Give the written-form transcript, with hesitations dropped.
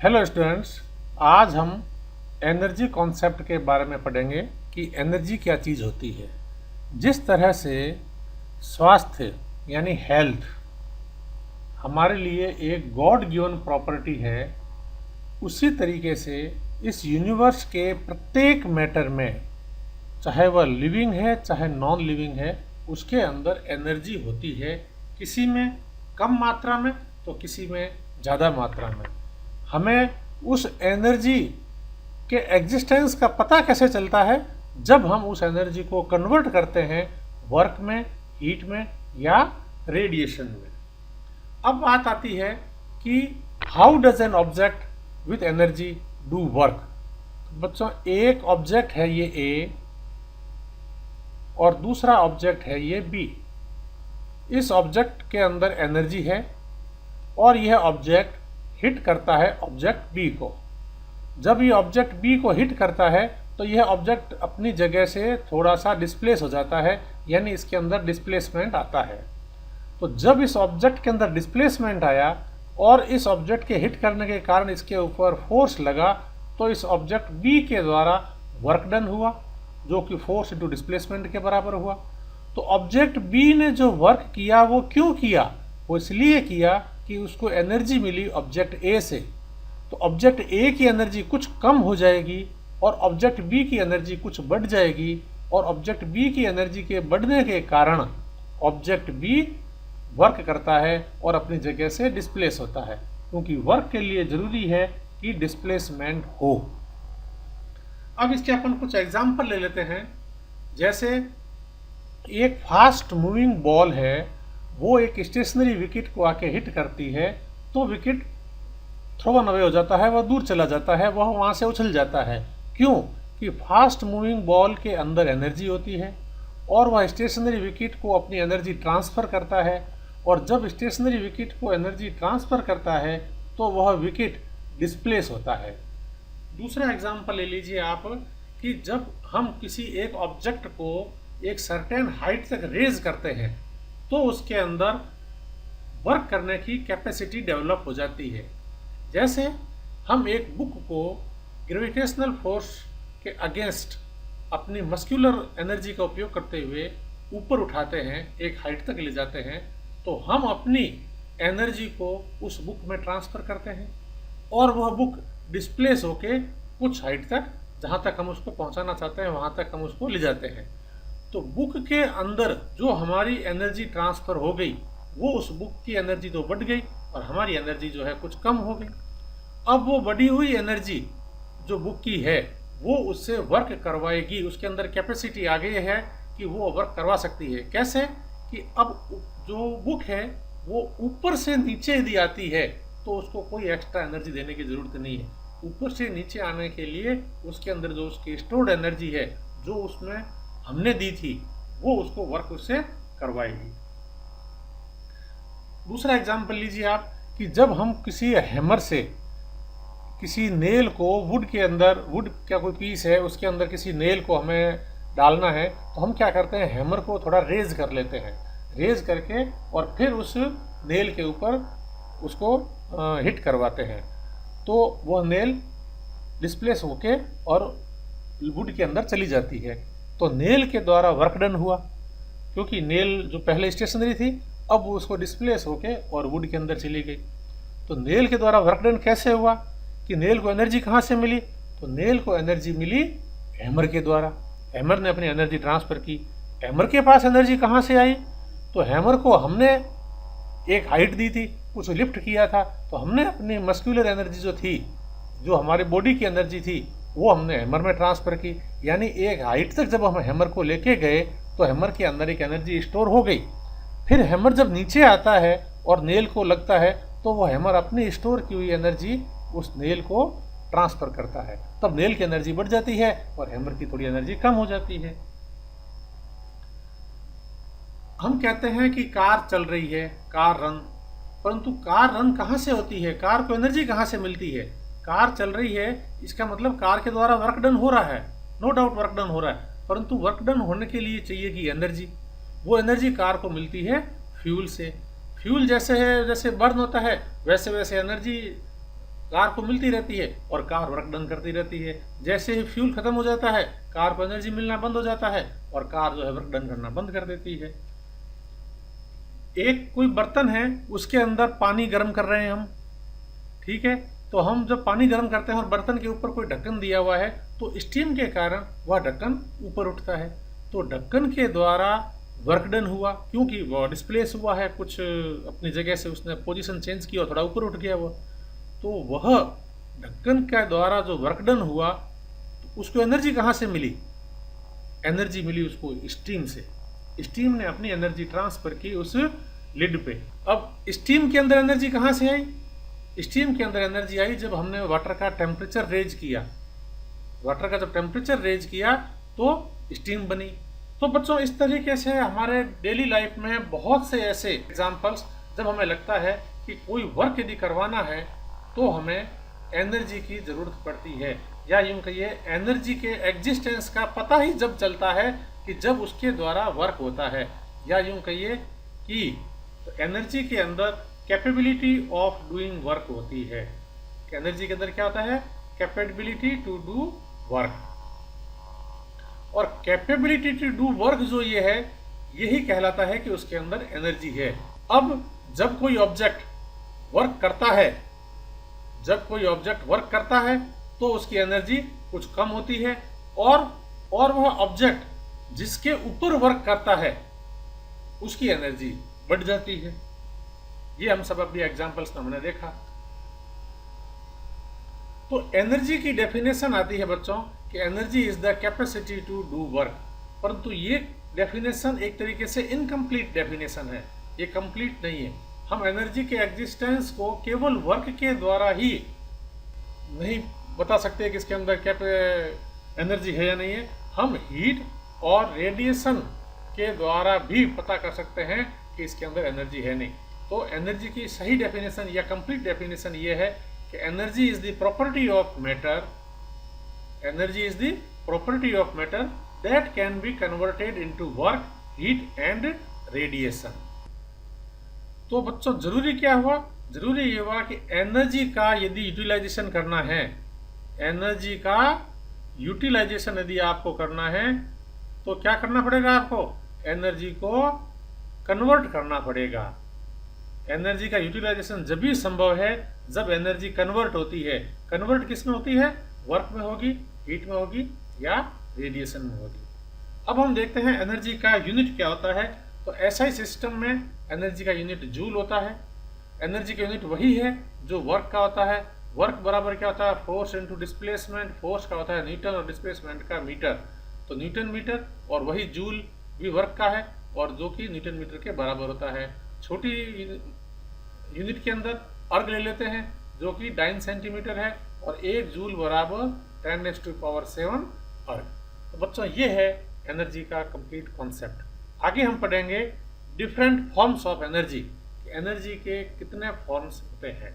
Hello students, आज हम energy concept के बारे में पढ़ेंगे कि एनर्जी क्या चीज़ होती है। जिस तरह से स्वास्थ्य यानी हेल्थ हमारे लिए एक गॉड गिवन प्रॉपर्टी है, उसी तरीके से इस यूनिवर्स के प्रत्येक मैटर में, चाहे वह लिविंग है चाहे नॉन लिविंग है, उसके अंदर एनर्जी होती है। किसी में कम मात्रा में तो किसी में ज़्यादा मात्रा में। हमें उस एनर्जी के एग्जिस्टेंस का पता कैसे चलता है? जब हम उस एनर्जी को कन्वर्ट करते हैं वर्क में, हीट में या रेडिएशन में। अब बात आती है कि how does an object with energy do work. बच्चों, एक ऑब्जेक्ट है ये ए और दूसरा ऑब्जेक्ट है ये बी। इस ऑब्जेक्ट के अंदर एनर्जी है और यह ऑब्जेक्ट हिट करता है ऑब्जेक्ट बी को। जब ये ऑब्जेक्ट बी को हिट करता है तो यह ऑब्जेक्ट अपनी जगह से थोड़ा सा डिस्प्लेस हो जाता है, यानी इसके अंदर डिस्प्लेसमेंट आता है। तो जब इस ऑब्जेक्ट के अंदर डिस्प्लेसमेंट आया और इस ऑब्जेक्ट के हिट करने के कारण इसके ऊपर फोर्स लगा, तो इस ऑब्जेक्ट बी के द्वारा वर्क डन हुआ, जो कि फोर्स इंटू डिस्प्लेसमेंट के बराबर हुआ। तो ऑब्जेक्ट बी ने जो वर्क किया वो क्यों किया? वो इसलिए किया कि उसको एनर्जी मिली ऑब्जेक्ट ए से। तो ऑब्जेक्ट ए की एनर्जी कुछ कम हो जाएगी और ऑब्जेक्ट बी की एनर्जी कुछ बढ़ जाएगी, और ऑब्जेक्ट बी की एनर्जी के बढ़ने के कारण ऑब्जेक्ट बी वर्क करता है और अपनी जगह से डिस्प्लेस होता है, क्योंकि वर्क के लिए जरूरी है कि डिस्प्लेसमेंट हो। अब इसके अपन कुछ एग्जाम्पल ले लेते हैं। जैसे एक फास्ट मूविंग बॉल है, वो एक स्टेशनरी विकेट को आके हिट करती है, तो विकेट थ्रोवन अवे हो जाता है, वह दूर चला जाता है, वह वहाँ से उछल जाता है। क्यों? कि फास्ट मूविंग बॉल के अंदर एनर्जी होती है और वह स्टेशनरी विकेट को अपनी एनर्जी ट्रांसफ़र करता है, और जब स्टेशनरी विकेट को एनर्जी ट्रांसफ़र करता है तो वह विकेट डिस्प्लेस होता है। दूसरा एग्जाम्पल ले लीजिए आप कि जब हम किसी एक ऑब्जेक्ट को एक सर्टेन हाइट तक रेज करते हैं तो उसके अंदर वर्क करने की कैपेसिटी डेवलप हो जाती है। जैसे हम एक बुक को ग्रेविटेशनल फोर्स के अगेंस्ट अपनी मस्कुलर एनर्जी का उपयोग करते हुए ऊपर उठाते हैं, एक हाइट तक ले जाते हैं, तो हम अपनी एनर्जी को उस बुक में ट्रांसफ़र करते हैं और वह बुक डिस्प्लेस होके कुछ हाइट तक, जहाँ तक हम उसको पहुँचाना चाहते हैं वहाँ तक हम उसको ले जाते हैं। तो बुक के अंदर जो हमारी एनर्जी ट्रांसफ़र हो गई, वो उस बुक की एनर्जी तो बढ़ गई और हमारी एनर्जी जो है कुछ कम हो गई। अब वो बढ़ी हुई एनर्जी जो बुक की है वो उससे वर्क करवाएगी, उसके अंदर कैपेसिटी आ गई है कि वो वर्क करवा सकती है। कैसे? कि अब जो बुक है वो ऊपर से नीचे यदि आती है तो उसको कोई एक्स्ट्रा एनर्जी देने की ज़रूरत नहीं है। ऊपर से नीचे आने के लिए उसके अंदर जो उसकी स्टोर्ड एनर्जी है, जो उसमें हमने दी थी, वो उसको वर्क उससे करवाएगी। दूसरा एग्जाम्पल लीजिए आप कि जब हम किसी हैमर से किसी नेल को वुड के अंदर, वुड का कोई पीस है उसके अंदर किसी नेल को हमें डालना है, तो हम क्या करते हैं, हैमर को थोड़ा रेज कर लेते हैं, रेज करके और फिर उस नेल के ऊपर उसको हिट करवाते हैं, तो वह नेल डिस्प्लेस होके और वुड के अंदर चली जाती है। तो नेल के द्वारा वर्क डन हुआ, क्योंकि नेल जो पहले स्टेशनरी थी अब वो उसको डिस्प्लेस होके और वुड के अंदर चली गई। तो नेल के द्वारा वर्क डन कैसे हुआ? कि नेल को एनर्जी कहाँ से मिली? तो नेल को एनर्जी मिली हैमर के द्वारा। हैमर ने अपनी एनर्जी ट्रांसफ़र की। हैमर के पास एनर्जी कहाँ से आई? तो हैमर को हमने एक हाइट दी थी, कुछ लिफ्ट किया था, तो हमने अपनी मस्कुलर एनर्जी जो थी, जो हमारी बॉडी की एनर्जी थी, वो हमने हैमर में ट्रांसफ़र की। यानी एक हाइट तक जब हम हैमर को लेके गए तो हैमर के अंदर एक एनर्जी स्टोर हो गई। फिर हैमर जब नीचे आता है और नेल को लगता है तो वो हैमर अपनी स्टोर की हुई एनर्जी उस नेल को ट्रांसफ़र करता है, तब नेल की एनर्जी बढ़ जाती है और हैमर की थोड़ी एनर्जी कम हो जाती है। हम कहते हैं कि कार चल रही है, कार रन, परंतु कार रन कहाँ से होती है? कार को एनर्जी कहाँ से मिलती है? कार चल रही है, इसका मतलब कार के द्वारा वर्क डन हो रहा है, नो डाउट वर्क डन हो रहा है, परंतु वर्क डन होने के लिए चाहिए कि एनर्जी। वो एनर्जी कार को मिलती है फ्यूल से। फ्यूल जैसे है, जैसे बर्न होता है, वैसे वैसे एनर्जी कार को मिलती रहती है और कार वर्क डन करती रहती है। जैसे ही फ्यूल खत्म हो जाता है, कार को एनर्जी मिलना बंद हो जाता है और कार जो है वर्क डन करना बंद कर देती है। एक कोई बर्तन है, उसके अंदर पानी गर्म कर रहे हैं हम, ठीक है, तो हम जब पानी गर्म करते हैं और बर्तन के ऊपर कोई ढक्कन दिया हुआ है तो स्टीम के कारण वह ढक्कन ऊपर उठता है। तो ढक्कन के द्वारा वर्क डन हुआ, क्योंकि वह डिस्प्लेस हुआ है, कुछ अपनी जगह से उसने पोजीशन चेंज की और थोड़ा ऊपर उठ गया वो, तो वह ढक्कन के द्वारा जो वर्क डन हुआ तो उसको एनर्जी कहाँ से मिली? एनर्जी मिली उसको स्टीम से। स्टीम ने अपनी एनर्जी ट्रांसफर की उस लिड पे। अब स्टीम के अंदर एनर्जी कहाँ से आई? स्टीम के अंदर एनर्जी आई जब हमने वाटर का टेम्परेचर रेज किया। वाटर का जब टेम्परेचर रेज किया तो स्टीम बनी। तो बच्चों, इस तरीके से हमारे डेली लाइफ में बहुत से ऐसे एग्जाम्पल्स, जब हमें लगता है कि कोई वर्क यदि करवाना है तो हमें एनर्जी की ज़रूरत पड़ती है, या यूँ कहिए एनर्जी के एग्जिस्टेंस का पता ही जब चलता है कि जब उसके द्वारा वर्क होता है, या यूँ कहिए कि एनर्जी के अंदर कैपेबिलिटी ऑफ डूइंग वर्क होती है। एनर्जी के अंदर क्या होता है? Capability to do work. और कैपेबिलिटी टू डू वर्क जो ये है, यही कहलाता है कि उसके अंदर एनर्जी है। अब जब कोई ऑब्जेक्ट वर्क करता है, तो उसकी एनर्जी कुछ कम होती है, और वह ऑब्जेक्ट जिसके ऊपर वर्क करता है उसकी एनर्जी बढ़ जाती है। ये हम सब अभी एग्जांपल्स में हमने देखा। तो एनर्जी की डेफिनेशन आती है बच्चों कि energy is the capacity to do work, परंतु ये डेफिनेशन एक तरीके से इनकम्प्लीट डेफिनेशन है, ये कंप्लीट नहीं है। हम एनर्जी के एग्जिस्टेंस को केवल वर्क के द्वारा ही नहीं बता सकते कि इसके अंदर एनर्जी है या नहीं है। हम हीट और रेडिएशन के द्वारा भी पता कर सकते हैं कि इसके अंदर एनर्जी है नहीं। तो एनर्जी की सही डेफिनेशन या कंप्लीट डेफिनेशन ये है कि energy is the property of matter, energy is the property of matter that can be converted into work, heat and radiation. तो बच्चों, जरूरी क्या हुआ? जरूरी ये हुआ कि एनर्जी का यदि यूटिलाइजेशन करना है, एनर्जी का यूटिलाइजेशन यदि आपको करना है तो क्या करना पड़ेगा? आपको एनर्जी को कन्वर्ट करना पड़ेगा। एनर्जी का यूटिलाइजेशन जब भी संभव है जब एनर्जी कन्वर्ट होती है। कन्वर्ट किस में होती है? वर्क में होगी, हीट में होगी, या रेडिएशन में होगी। अब हम देखते हैं एनर्जी का यूनिट क्या होता है। तो ऐसा ही सिस्टम में एनर्जी का यूनिट जूल होता है। एनर्जी का यूनिट वही है जो वर्क का होता है। वर्क बराबर क्या होता है? Force into displacement. फोर्स का होता है न्यूटन और डिस्प्लेसमेंट का मीटर, तो न्यूटन मीटर, और वही जूल भी वर्क का है और जो कि न्यूटन मीटर के बराबर होता है। छोटी यूनिट के अंदर अर्ग ले लेते हैं जो कि 9 सेंटीमीटर है, और 1 जूल बराबर 10⁻⁷ अर्ग। तो बच्चों, ये है एनर्जी का कंप्लीट कॉन्सेप्ट। आगे हम पढ़ेंगे different forms of energy, energy के कितने फॉर्म्स होते हैं।